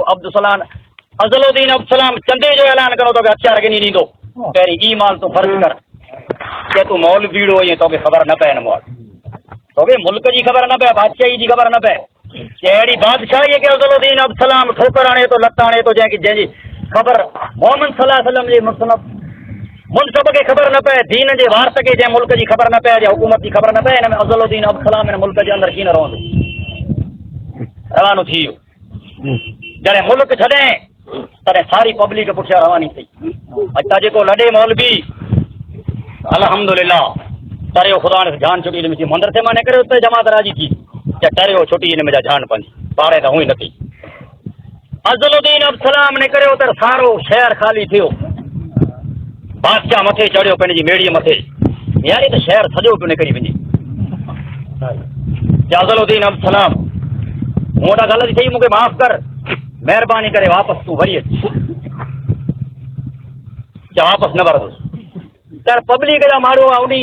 کو افضل الدین عبدالسلام چندے جو اعلان کرو تو ہتھیار کے نہیں ڈیندو پہری ای مال تو فرض کر کہ تو مول بیڑو یہ تو خبر نہ پے نمال تو ملک کی خبر نہ پے بادشاہی کی خبر نہ پے کہڑی بادشاہی ہے کہ افضل الدین عبدالسلام ٹھوکر آنے تو لت آنے تو جی خبر محمد صلی اللہ علیہ وسلم جی منصب کی خبر نہ پے دین کے وارث کے جے ملک کی خبر نہ پے جے حکومت کی خبر نہ پے ان میں افضل الدین عبدالسلام ان ملک کے اندر کی نہ رہندو روانو تھی جڑے ملک چھڈیں ترے ساری پبلک پوچھا روانی تھی اچھا جے لڑے مولوی الحمدللہ ترے خدا نے جان چھٹی میں مندر سے مانے کرے تے جماعت راضی تھی کہ ترے چھٹی ان میں جان پنی پارے تو ہوئی نہ تھی افضل الدین عبدالسلام نے کرے تے سارو شہر خالی تھیو بادشاہ متے چڑھو پنجی میڑی متے یار تو شہر سجو کیوں نکری ونجی افضل الدین عبدالسلام موٹا غلط تھی مجھے معاف کر مہربانی کرے واپس تو وری کیا واپس نہ بردو تر پبلک جا ماڑو آؤنی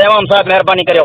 امام صاحب مہربانی کرو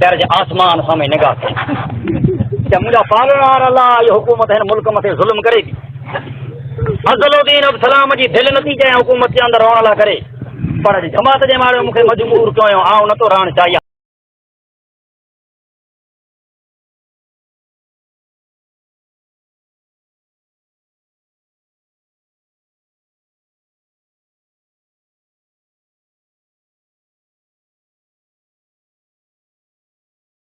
تر جے آسمان سامنے نگاہ کہ مجھا پالنار اللہ یہ حکومت ہے ملک متے ظلم کرے گی افضل الدین عبدالسلام جی دل نتیجے حکومت کے اندر رونا لا کرے پر جماعت جے ماڑو مجھے مجبور کیوں آؤں نہ تو رہن چاہیے